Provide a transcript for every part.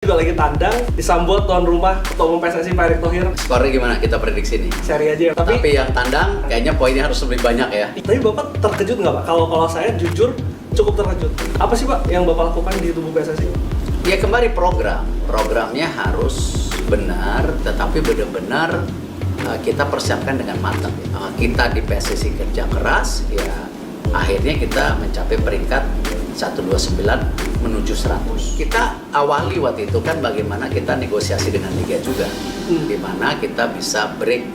juga lagi tandang, disambut tuan rumah Ketua Umum PSSI Pak Erick Thohir. Skornya gimana kita prediksi nih? Seri aja ya. Tapi yang tandang kayaknya poinnya harus lebih banyak ya. Tapi Bapak terkejut nggak Pak? Kalau saya jujur cukup terkejut. Apa sih Pak yang Bapak lakukan di tubuh PSSI? Ya kembali programnya harus benar, tetapi benar-benar kita persiapkan dengan matang. Kita di PSSI kerja keras, ya akhirnya kita mencapai peringkat 129 menuju 100. Kita awali waktu itu kan bagaimana kita negosiasi dengan Liga juga, di mana kita bisa break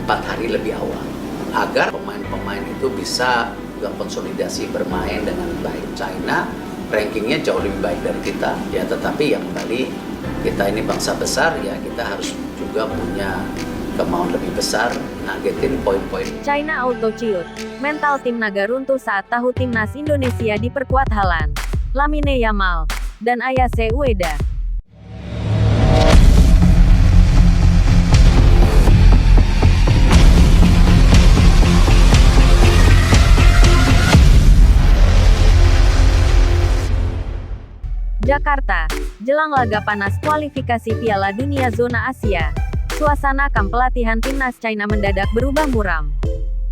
4 hari lebih awal agar pemain-pemain itu bisa juga konsolidasi bermain dengan baik. China rankingnya jauh lebih baik dari kita, ya tetapi yang kembali kita ini bangsa besar, ya kita harus juga punya kemauan lebih besar, nargetin poin-poin. China auto ciut. Mental tim naga runtuh saat tahu timnas Indonesia diperkuat Haaland, Lamine Yamal, dan Ayase Ueda. Jakarta, jelang laga panas kualifikasi Piala Dunia Zona Asia. Suasana kamp pelatihan timnas China mendadak berubah muram.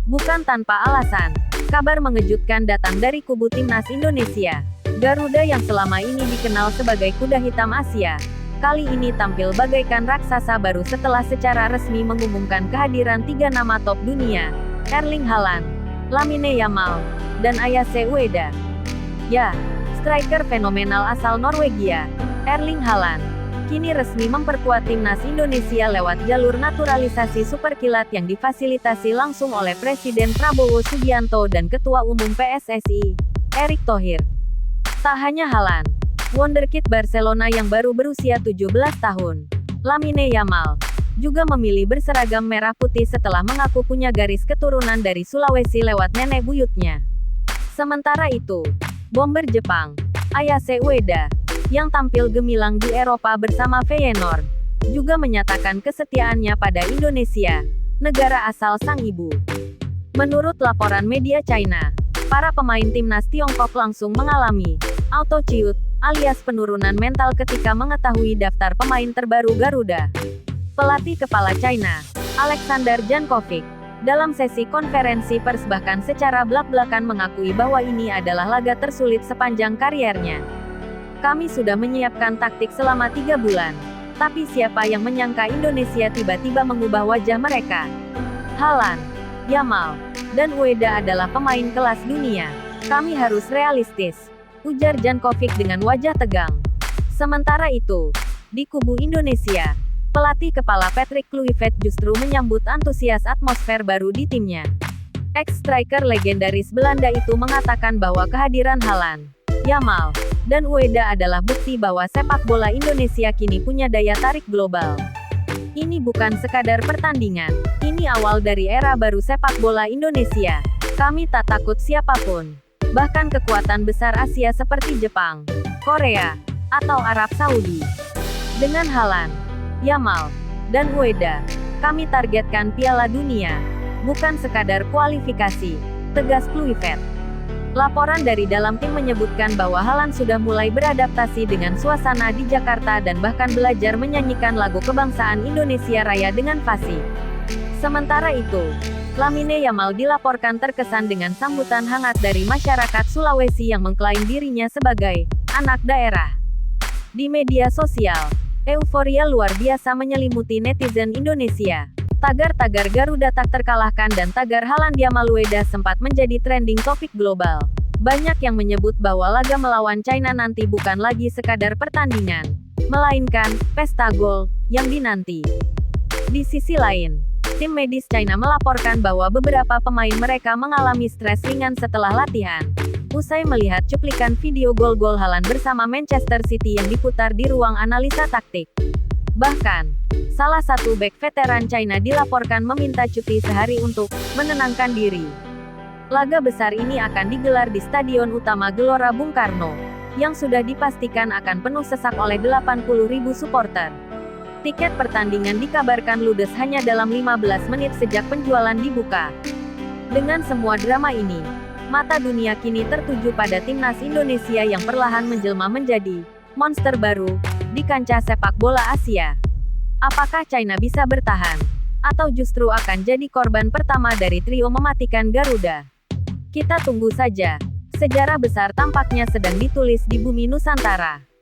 Bukan tanpa alasan, kabar mengejutkan datang dari kubu timnas Indonesia. Garuda yang selama ini dikenal sebagai kuda hitam Asia, kali ini tampil bagaikan raksasa baru setelah secara resmi mengumumkan kehadiran 3 nama top dunia, Erling Haaland, Lamine Yamal, dan Ayase Ueda. Ya, striker fenomenal asal Norwegia, Erling Haaland, kini resmi memperkuat timnas Indonesia lewat jalur naturalisasi superkilat yang difasilitasi langsung oleh Presiden Prabowo Subianto dan Ketua Umum PSSI, Erick Thohir. Tak hanya Haaland, wonderkid Barcelona yang baru berusia 17 tahun, Lamine Yamal, juga memilih berseragam merah putih setelah mengaku punya garis keturunan dari Sulawesi lewat nenek buyutnya. Sementara itu, bomber Jepang, Ayase Ueda, yang tampil gemilang di Eropa bersama Feyenoord, juga menyatakan kesetiaannya pada Indonesia, negara asal sang ibu. Menurut laporan media China, para pemain timnas Tiongkok langsung mengalami auto ciut, alias penurunan mental ketika mengetahui daftar pemain terbaru Garuda. Pelatih kepala China, Alexander Jankovic, dalam sesi konferensi pers bahkan secara blak-blakan mengakui bahwa ini adalah laga tersulit sepanjang kariernya. Kami sudah menyiapkan taktik selama 3 bulan. Tapi siapa yang menyangka Indonesia tiba-tiba mengubah wajah mereka? Haaland, Yamal, dan Ueda adalah pemain kelas dunia. Kami harus realistis, ujar Jankovic dengan wajah tegang. Sementara itu, di kubu Indonesia, pelatih kepala Patrick Kluivert justru menyambut antusias atmosfer baru di timnya. Ex-striker legendaris Belanda itu mengatakan bahwa kehadiran Haaland, Yamal, dan Ueda adalah bukti bahwa sepak bola Indonesia kini punya daya tarik global. Ini bukan sekadar pertandingan, ini awal dari era baru sepak bola Indonesia. Kami tak takut siapapun. Bahkan kekuatan besar Asia seperti Jepang, Korea, atau Arab Saudi. Dengan Haaland, Yamal, dan Ueda, kami targetkan Piala Dunia, bukan sekadar kualifikasi, tegas Kluivert. Laporan dari dalam tim menyebutkan bahwa Haaland sudah mulai beradaptasi dengan suasana di Jakarta dan bahkan belajar menyanyikan lagu kebangsaan Indonesia Raya dengan fasih. Sementara itu, Lamine Yamal dilaporkan terkesan dengan sambutan hangat dari masyarakat Sulawesi yang mengklaim dirinya sebagai anak daerah. Di media sosial, euforia luar biasa menyelimuti netizen Indonesia. Tagar-tagar Garuda tak terkalahkan dan tagar Haaland Yamal Ueda sempat menjadi trending topik global. Banyak yang menyebut bahwa laga melawan China nanti bukan lagi sekadar pertandingan, melainkan pesta gol yang dinanti. Di sisi lain, tim medis China melaporkan bahwa beberapa pemain mereka mengalami stres ringan setelah latihan, usai melihat cuplikan video gol-gol Haaland bersama Manchester City yang diputar di ruang analisa taktik. Bahkan, salah satu bek veteran China dilaporkan meminta cuti sehari untuk menenangkan diri. Laga besar ini akan digelar di Stadion Utama Gelora Bung Karno, yang sudah dipastikan akan penuh sesak oleh 80.000 supporter. Tiket pertandingan dikabarkan ludes hanya dalam 15 menit sejak penjualan dibuka. Dengan semua drama ini, mata dunia kini tertuju pada timnas Indonesia yang perlahan menjelma menjadi monster baru di kancah sepak bola Asia. Apakah China bisa bertahan? Atau justru akan jadi korban pertama dari trio mematikan Garuda? Kita tunggu saja. Sejarah besar tampaknya sedang ditulis di bumi Nusantara.